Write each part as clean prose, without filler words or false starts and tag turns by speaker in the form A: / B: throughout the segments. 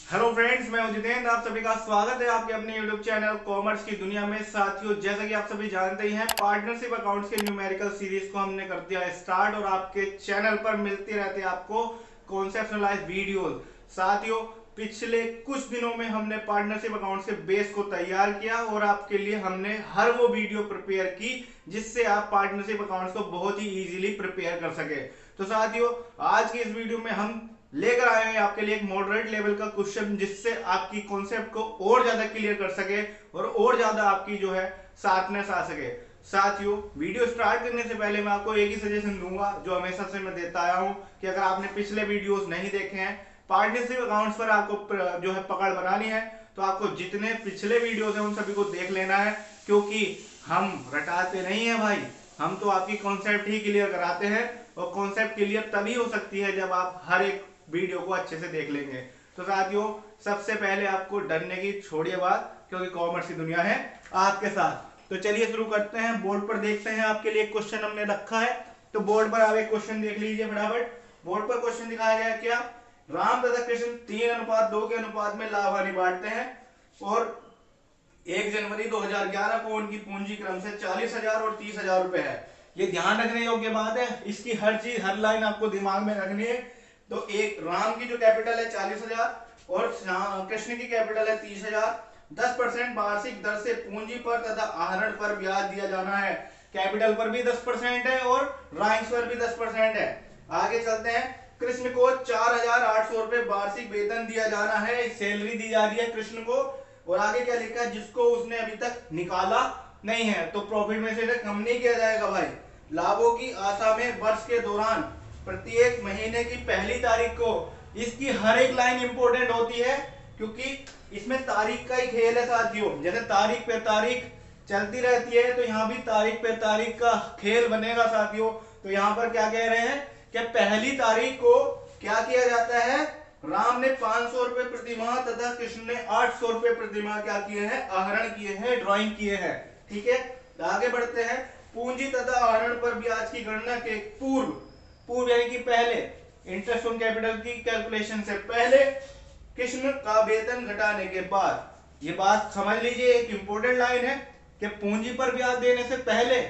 A: Hello friends, मैं हूं जितेंद्र। आप सभी का स्वागत है आपके अपने यूट्यूब चैनल कॉमर्स की दुनिया में। साथियों, जैसा कि आप सभी जानते ही हैं, पार्टनरशिप अकाउंट्स के न्यूमेरिकल सीरीज को हमने कर दिया है स्टार्ट और आपके चैनल पर मिलती रहती है आपको कॉन्सेप्शनलाइज्ड वीडियोस। साथियों, पिछले कुछ दिनों में हमने पार्टनरशिप अकाउंट्स के बेस को तैयार किया और आपके लिए हमने हर वो वीडियो प्रिपेयर की जिससे आप पार्टनरशिप अकाउंट्स को बहुत ही इजीली प्रिपेयर कर सके। तो साथियों, आज की इस वीडियो में हम लेकर आए हैं आपके लिए एक मॉडरेट लेवल का क्वेश्चन जिससे आपकी कॉन्सेप्ट को और ज्यादा क्लियर कर सके और ज्यादा आपकी जो है शार्पनेस आ सके। साथियों, वीडियो स्टार्ट करने से पहले मैं आपको एक ही सजेशन दूंगा जो हमेशा से मैं देता आया हूं कि अगर आपने पिछले वीडियोस नहीं देखे हैं, पार्टनरशिप अकाउंट्स पर आपको जो है पकड़ बनानी है, तो आपको जितने पिछले वीडियोस हैं उन सभी को देख लेना है, क्योंकि हम रटाते नहीं है भाई, हम तो आपकी कॉन्सेप्ट ही क्लियर कराते हैं। और कॉन्सेप्ट क्लियर तभी हो सकती है जब आप हर एक वीडियो को अच्छे से देख लेंगे। तो साथियों, सबसे पहले आपको डरने की छोड़िए बात, क्योंकि कॉमर्स की दुनिया है आपके साथ। तो चलिए शुरू करते हैं। बोर्ड पर देखते हैं, आपके लिए क्वेश्चन हमने रखा है, तो बोर्ड पर आप एक क्वेश्चन देख लीजिए फटाफट। बोर्ड पर क्वेश्चन दिखाया गया क्या, राम तथा कृष्ण 3:2 के अनुपात में लाभ हानि बांटते हैं और 1 जनवरी 2011 को उनकी पूंजी क्रम से 40,000 और 30,000 रुपए है। ये ध्यान रखने योग्य बात है, इसकी हर चीज हर लाइन आपको दिमाग में रखनी है। तो एक राम की जो कैपिटल है 40,000 और कृष्ण की कैपिटल है 30,000। 10% वार्षिक दर से पूंजी पर तथा आहरण पर ब्याज दिया जाना है। कैपिटल पर भी 10% है और ड्राइंग्स पर भी 10% है। आगे चलते हैं। कृष्ण को 4,800 रुपए वार्षिक वेतन दिया जाना है, सैलरी दी जा रही है कृष्ण को। और आगे क्या लिखा है, जिसको उसने अभी तक निकाला नहीं है, तो प्रॉफिट में से कम नहीं किया जाएगा भाई। लाभों की आशा में वर्ष के दौरान प्रत्येक महीने की पहली तारीख को, इसकी हर एक लाइन इंपॉर्टेंट होती है क्योंकि इसमें तारीख का ही खेल है साथियों। जैसे तारीख पे तारीख चलती रहती है, तो यहाँ भी तारीख पे तारीख का खेल बनेगा साथियों। तो यहाँ पर क्या कह रहे हैं कि पहली तारीख को क्या किया जाता है, राम ने 500 रुपए प्रतिमाह तथा कृष्ण ने 800 रुपए प्रतिमाह क्या किए हैं, आहरण किए हैं, ड्राइंग किए हैं। ठीक है, आगे बढ़ते हैं। पूंजी तथा आहरण पर ब्याज की गणना के पूर्व, पूर्व यानी कि पहले, इंटरेस्ट ऑन कैपिटल की कैलकुलेशन से पहले कृष्ण का वेतन घटाने के बाद, ये बात समझ लीजिए, एक इंपॉर्टेंट लाइन है कि पूंजी पर ब्याज देने से पहले,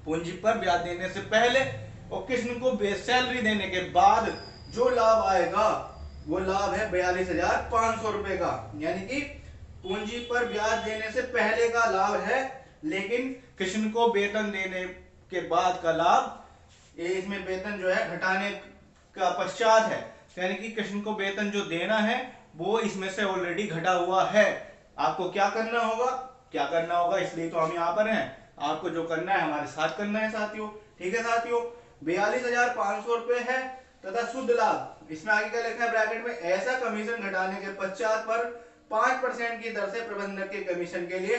A: पूंजी पर ब्याज देने से पहले और कृष्ण को सैलरी देने के बाद जो लाभ आएगा वो लाभ है 42,500 रुपए का। यानी कि पूंजी पर ब्याज देने से पहले का लाभ है, लेकिन कृष्ण को वेतन देने के बाद का लाभ, इसमें वेतन जो है घटाने का पश्चात है। यानी कि कृष्ण को वेतन जो देना है वो इसमें से ऑलरेडी घटा हुआ है। आपको क्या करना होगा, क्या करना होगा, इसलिए तो हम यहाँ पर हैं। आपको जो करना है हमारे साथ करना है साथियों। ठीक है साथियों, 42,500 रुपए है तथा शुद्ध लाभ, इसमें आगे क्या लिखा है ब्रैकेट में, ऐसा कमीशन घटाने के पश्चात पर 5% की दर से प्रबंधक के कमीशन के लिए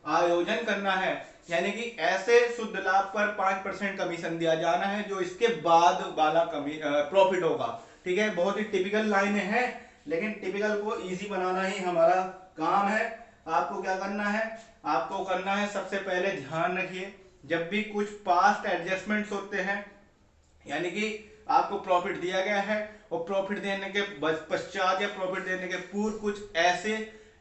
A: आयोजन करना है। यानी कि ऐसे शुद्ध लाभ पर 5% कमीशन दिया जाना है जो इसके बाद वाला प्रॉफिट होगा। ठीक है, बहुत ही टिपिकल लाइनें हैं, लेकिन टिपिकल को इजी बनाना ही हमारा काम है। आपको क्या करना है, आपको करना है, सबसे पहले ध्यान रखिए, जब भी कुछ पास्ट एडजस्टमेंट्स होते हैं, यानी कि आपको प्रॉफिट दिया गया है और प्रॉफिट देने के पश्चात या प्रॉफिट देने के पूर्व कुछ ऐसे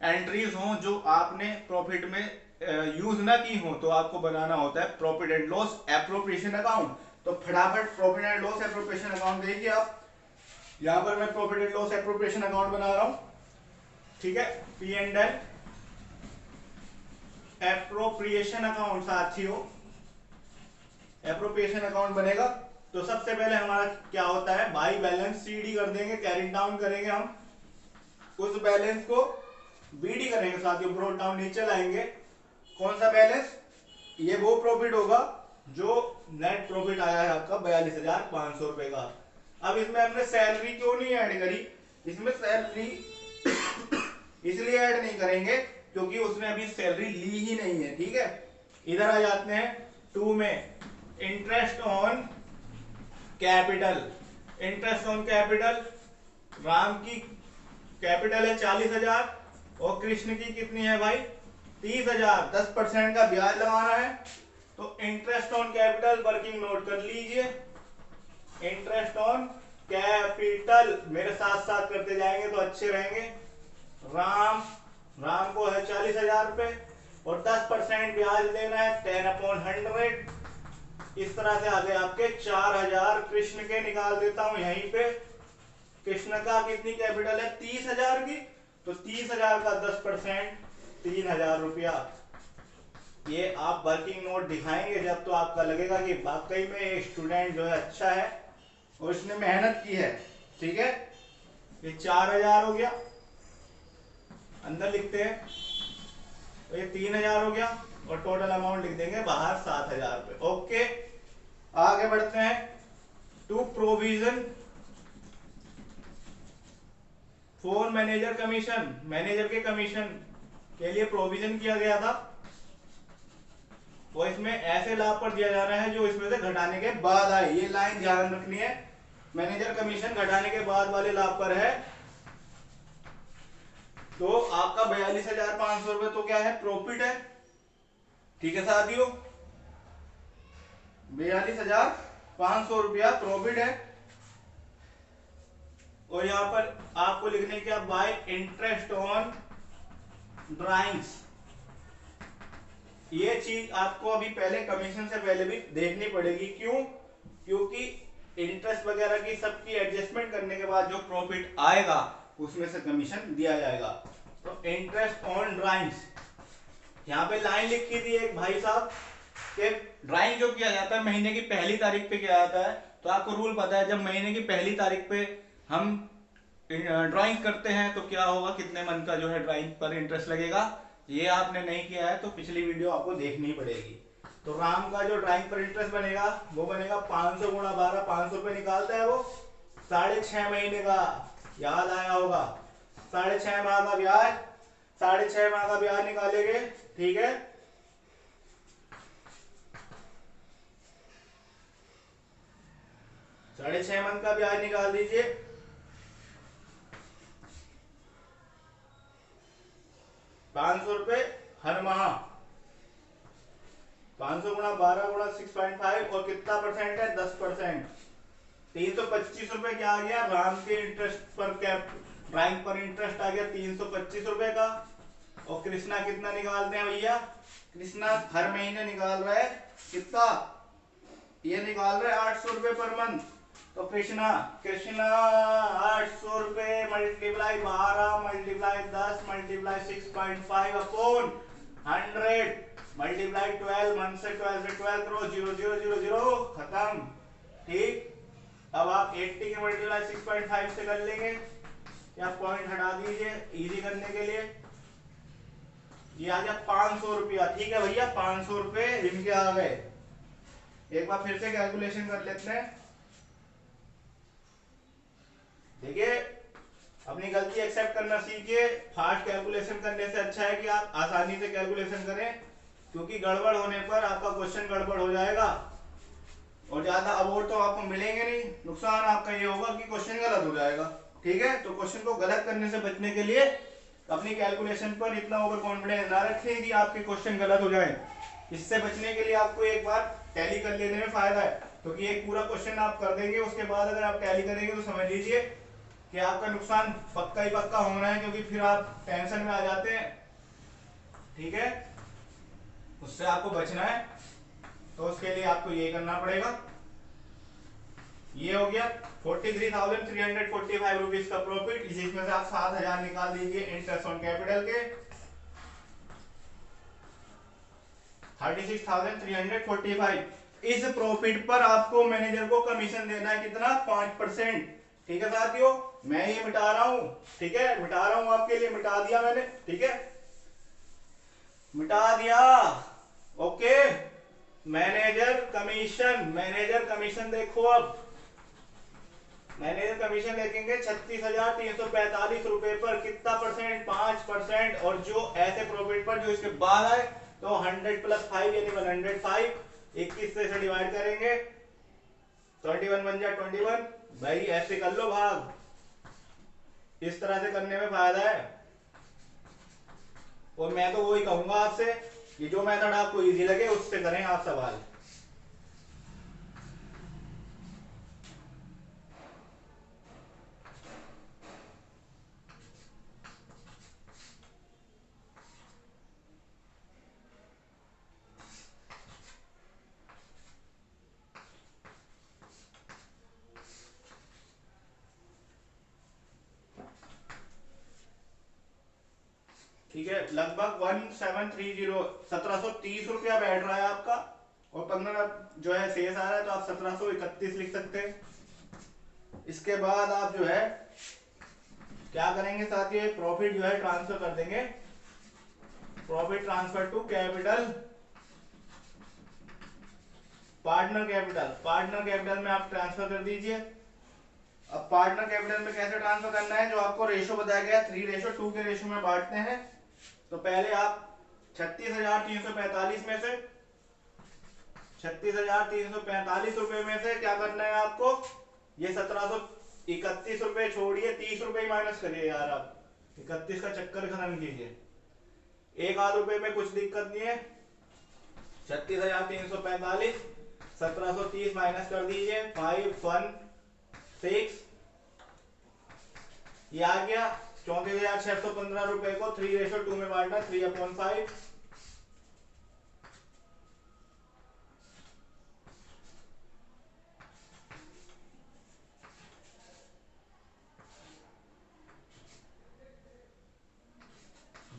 A: एंट्रीज हों जो आपने प्रॉफिट में यूज ना की हो, तो आपको बनाना होता है profit and loss appropriation account. तो फटाफट profit and loss appropriation account देखिए आप। यहां पर मैं profit and loss appropriation account बना रहा हूं। ठीक है, P and L appropriation account साथियों, एप्रोप्रिएशन अकाउंट बनेगा। तो सबसे पहले हमारा क्या होता है, बाई बैलेंस सीडी कर देंगे, कैरी डाउन करेंगे हम, उस बैलेंस को बीडी करेंगे साथियों, ब्रोट डाउन नीचे लाएंगे। कौन सा बैलेंस, ये वो प्रॉफिट होगा जो नेट प्रॉफिट आया है आपका 42,500 रुपए का। अब इसमें हमने सैलरी क्यों नहीं ऐड करी, इसमें सैलरी इसलिए ऐड नहीं करेंगे क्योंकि उसने अभी सैलरी ली ही नहीं है। ठीक है, इधर आ जाते हैं 2 में, interest on capital. Interest on capital, Ram की कैपिटल है 40,000 और कृष्ण की कितनी है भाई, 30,000। 10% का ब्याज लगाना है, तो interest on capital working note कर लीजिए, इंटरेस्ट ऑन कैपिटल, मेरे साथ साथ करते जाएंगे तो अच्छे रहेंगे। राम, राम को है 40,000 रुपए और 10% ब्याज देना है 10/100। इस तरह से आ गए आपके 4,000। कृष्ण के निकाल देता हूं यहीं पे। कृष्ण का कितनी कैपिटल है 30,000 की, तो 30,000 का 10% 3,000 रुपया। ये आप वर्किंग नोट दिखाएंगे जब तो आपका लगेगा कि वाकई में ये स्टूडेंट जो है अच्छा है और इसने मेहनत की है। ठीक है, ये 4,000 हो गया, अंदर लिखते हैं, तो ये 3,000 हो गया और टोटल अमाउंट लिख देंगे बाहर 7,000 रुपए। ओके, आगे बढ़ते हैं। To provision for manager commission, manager के कमीशन के लिए प्रोविजन किया गया था, वो इसमें ऐसे लाभ पर दिया जा रहा है जो इसमें से घटाने के बाद आए। ये लाइन ध्यान रखनी है, मैनेजर कमीशन घटाने के बाद वाले लाभ पर है। तो आपका 42,500 रुपए तो क्या है, प्रॉफिट है। ठीक है साथियों, 42,500 रुपया प्रॉफिट है। और यहां पर आपको लिखने क्या, बाय इंटरेस्ट ऑन ड्राइंग्स। ये चीज आपको अभी पहले कमीशन से पहले भी देखनी पड़ेगी। क्यों? क्योंकि इंटरेस्ट वगैरह की सबकी एडजस्टमेंट करने के बाद जो प्रॉफिट आएगा उसमें से कमीशन दिया जाएगा। तो इंटरेस्ट ऑन ड्राइंग्स, यहाँ पे लाइन लिखी थी एक भाई साहब कि ड्राइंग जो किया जाता है महीने की पहली तारीख पे किया जाता है। तो आपको रूल पता है, जब महीने की पहली तारीख पे हम ड्राइंग करते हैं तो क्या होगा, कितने मन का जो है ड्राइंग पर इंटरेस्ट लगेगा। ये आपने नहीं किया है तो पिछली वीडियो आपको देखनी पड़ेगी। तो राम का जो ड्राइंग पर इंटरेस्ट बनेगा वो बनेगा 500 गुणा 12, 500 रुपए निकालता है वो 6.5 महीने का, याद आया होगा। 6.5 माह का ब्याज, 6.5 माह का ब्याज निकालेंगे। ठीक है, साढ़े 6 मंथ का ब्याज निकाल दीजिए। 500 रुपए हर माह, 500 गुणा 12 गुणा 6.5 और कितना परसेंट है, 10%। 325 रुपए क्या आ गया, राम के इंटरेस्ट पर ड्राइंग पर इंटरेस्ट आ गया 325 रुपए का। और कृष्णा कितना निकालते हैं भैया, कृष्णा हर महीने निकाल रहा है कितना, ये निकाल रहा है 800 रुपए पर मंथ। तो कृष्णा 800 रुपए multiply 12 multiply 10 multiply 6.5 upon 100 multiply 12, month से 12 से 12 करो, 0 0 0 0 खत्म। ठीक, अब आप 80 के मल्टीप्लाई 6.5 से कर लेंगे, या पॉइंट हटा दीजिए इजी करने के लिए। ये आ गया 500 रुपया। ठीक है भैया, 500 रुपए इनके आ गए। एक बार फिर से कैलकुलेशन कर लेते हैं। देखिए, अपनी गलती एक्सेप्ट करना सीखिए। फास्ट कैलकुलेशन करने से अच्छा है कि आप आसानी से कैलकुलेशन करें, क्योंकि गड़बड़ होने पर आपका क्वेश्चन गड़बड़ हो जाएगा और ज्यादा अवार्ड तो आपको मिलेंगे नहीं। नुकसान आपका ये होगा कि क्वेश्चन गलत हो जाएगा। ठीक है, तो क्वेश्चन को गलत करने से बचने के लिए अपनी कैलकुलेशन पर इतना ओवर कॉन्फिडेंस ना रखें कि आपके क्वेश्चन गलत हो जाए। इससे बचने के लिए आपको एक बार टैली कर लेने में फायदा है, क्योंकि एक पूरा क्वेश्चन आप कर देंगे, उसके बाद अगर आप टैली करेंगे तो समझ लीजिए कि आपका नुकसान पक्का ही पक्का होना है, क्योंकि फिर आप टेंशन में आ जाते हैं। ठीक है, उससे आपको बचना है, तो उसके लिए आपको ये करना पड़ेगा। ये हो गया 43,345 रुपीज का प्रॉफिट। इसमें से आप 7,000 निकाल दीजिए इंटरेस्ट ऑन कैपिटल के, 36,345। इस प्रॉफिट पर आपको मैनेजर को कमीशन देना है कितना, 5%। ठीक है साथियों, मैं ये मिटा रहा हूं। ठीक है, मिटा रहा हूं आपके लिए, मिटा दिया मैंने। ठीक है, मिटा दिया। Okay, manager commission, manager commission देखो। अब मैनेजर कमीशन देखेंगे 36,345 रुपए पर कितना परसेंट, 5%। और जो ऐसे प्रॉफिट पर जो इसके बाद आए तो 100 + 5 यानी 105, 21 से डिवाइड करेंगे 21 बन जाए 21। भाई ऐसे कर लो भाग, इस तरह से करने में फायदा है। और मैं तो वही कहूंगा आपसे कि जो मेथड आपको इजी लगे उससे करें आप सवाल। ठीक है, लगभग 1730 रुपया बैठ रहा है आपका, और 15 जो है शेष आ रहा है, तो आप 1731 लिख सकते हैं। इसके बाद आप जो है क्या करेंगे साथियों, प्रॉफिट जो है ट्रांसफर कर देंगे, profit transfer to capital, partner capital में आप ट्रांसफर कर दीजिए। अब पार्टनर कैपिटल में कैसे ट्रांसफर करना है, जो आपको रेशो बताया गया 3:2 के रेशो में बांटते हैं। तो पहले आप 36,345 में से 36,345 रुपए में से क्या करना है आपको, ये 1731 रुपए छोड़िए, 30 रुपए ही माइनस करिए यार, आप 31 का चक्कर खत्म कीजिए, एक आध रुपए में कुछ दिक्कत नहीं है। 36,345 1730 माइनस कर दीजिए, 516 ये आ गया। 34,615 रुपए को 3:2 में बांटना, 3/5।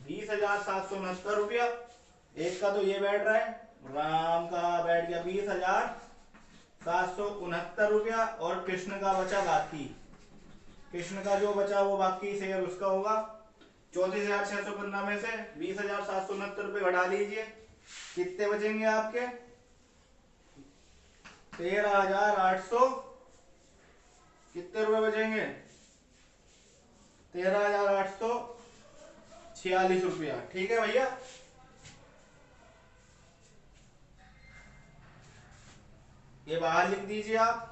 A: ₹20,769, एक का तो ये बैठ रहा है, राम का बैठ गया ₹20,769, और कृष्ण का बचा बाकी, कृष्ण का जो बचा वो बाकी शेयर उसका होगा। 34,615 में से 20,769 रुपए घटा लीजिए, कितने बचेंगे आपके, 13,800 कितने रुपए बचेंगे, 13,846 रुपया। ठीक है भैया, ये बाहर लिख दीजिए आप।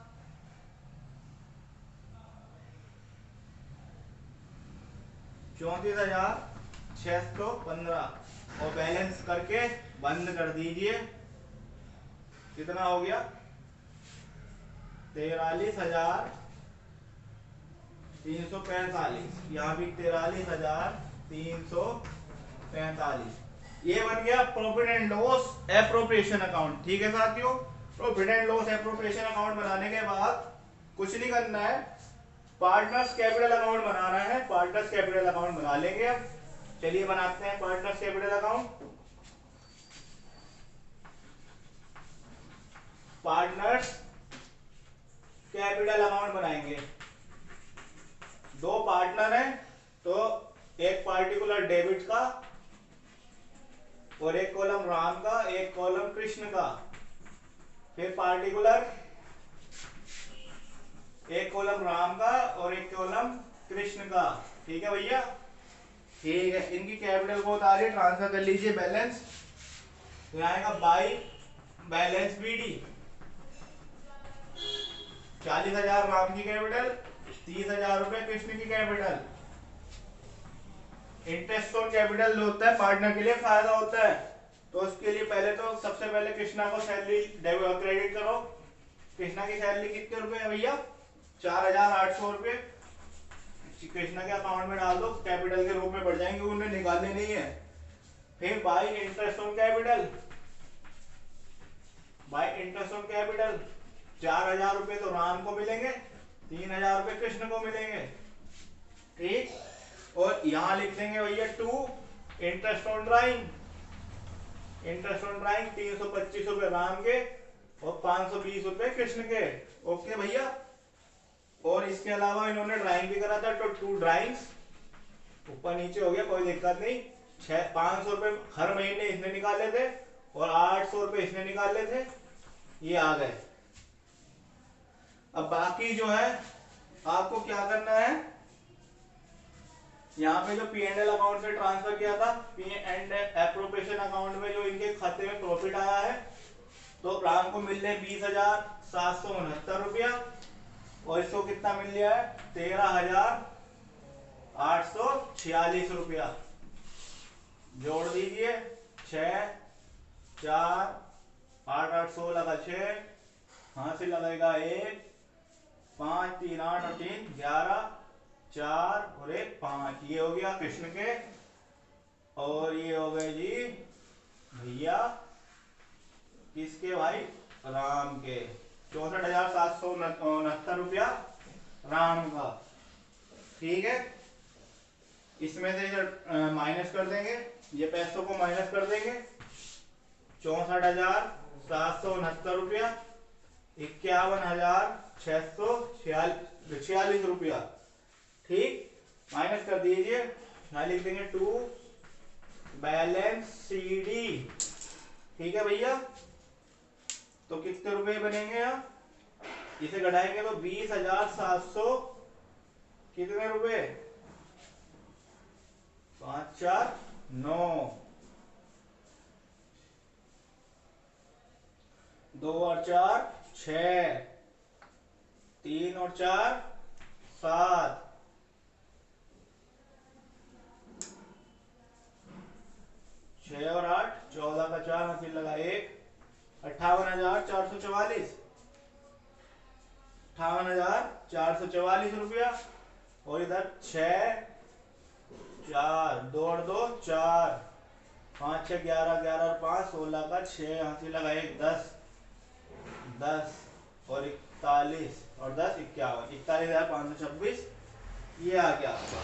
A: 34,615 और बैलेंस करके बंद कर दीजिए। कितना हो गया, 43,345, यहाँ भी 43,345। ये बन गया profit and loss appropriation account. ठीक है साथियों, profit and loss appropriation account बनाने के बाद कुछ नहीं करना है, पार्टनर्स कैपिटल अकाउंट बनाना है, पार्टनर्स कैपिटल अकाउंट बना लेंगे। अब चलिए बनाते हैं partners capital account. Partners capital account बनाएंगे, दो पार्टनर हैं तो एक पार्टिकुलर डेबिट का और एक कॉलम राम का, एक कॉलम कृष्ण का, फिर पार्टिकुलर एक कॉलम राम का और एक कॉलम कृष्ण का। ठीक है भैया, ठीक है, इनकी कैपिटल को उतारिए, ट्रांसफर कर लीजिए बैलेंस, तो आएगा बाई बैलेंस बीडी। 40,000 राम की कैपिटल, 30,000 रुपए कृष्ण की कैपिटल। इंटरेस्ट ऑन कैपिटल जो होता है पार्टनर के लिए फायदा होता है, तो उसके लिए पहले तो सबसे पहले कृष्णा को सैलरी क्रेडिट करो। कृष्णा की सैलरी कितने रुपए है भैया, 4,800 रुपए कृष्णा के अकाउंट में डाल दो, कैपिटल के रूप में बढ़ जाएंगे, उन्हें निकालने नहीं है। फिर by interest on capital, by interest on capital 4,000 रुपए तो राम को मिलेंगे, 3,000 रुपए कृष्ण को मिलेंगे। ठीक, और यहां लिख देंगे भैया 2 interest on drawing, interest on drawing 325 रुपए राम के और 520 रुपए कृष्ण के। ओके भैया, और इसके अलावा इन्होंने ड्राइंग भी करा था, तो 2 ड्राइंग्स, ऊपर नीचे हो गया कोई दिक्कत नहीं। 500 रुपए हर महीने इसने निकाले थे और 800 रुपए इसने निकाले थे, ये आ गए। अब बाकी जो है आपको क्या करना है, यहाँ पे जो P&L अकाउंट से ट्रांसफर किया था, पी एंड एप्रोप्रिएशन अकाउंट में जो इनके खाते में प्रॉफिट आया है, तो राम को मिल रहे 20,769 रुपया, और इसको कितना मिल रहा है, 13,846 रुपया। जोड़ दीजिए, 6 4 8 8 16 का 6, हाथ से लगेगा 1 5 3 8 और 3 11 4 और 1 5, ये हो गया कृष्ण के, और ये हो गए जी भैया किसके भाई, राम के। 64,769 रुपया राम का। ठीक है, इसमें से इधर माइनस कर देंगे, ये पैसों को माइनस कर देंगे। 64,769 रुपया, 51,646 रुपया। ठीक, माइनस कर दीजिए। यहाँ लिख देंगे टू बैलेंस CD। ठीक है भैया, तो कितने रुपए बनेंगे यहाँ, इसे घटाएंगे तो 20,700 कितने रुपए, 5 4 9, 2 और 4 6, 3 और 4 7, 6 और 8 14 का 4 हासिल लगा 1, 58,444, 58,444 रुपया। और इधर 6 4 2 और 2 4, 5 6 11 11 और 5 16 का 6 हासिल लगा 1, 10 10 और 41 और 10 51, 41,526 ये आ गया आपका।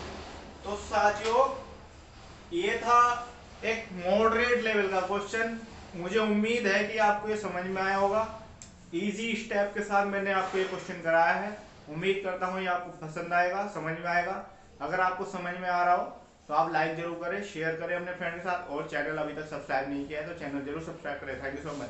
A: तो साथियों ये था एक मॉडरेट लेवल का क्वेश्चन। मुझे उम्मीद है कि आपको ये समझ में आया होगा। इजी स्टेप के साथ मैंने आपको ये क्वेश्चन कराया है। उम्मीद करता हूँ ये आपको पसंद आएगा, समझ में आएगा। अगर आपको समझ में आ रहा हो तो आप लाइक जरूर करें, शेयर करें अपने फ्रेंड के साथ, और चैनल अभी तक सब्सक्राइब नहीं किया है तो चैनल जरूर सब्सक्राइब करें। Thank you so much.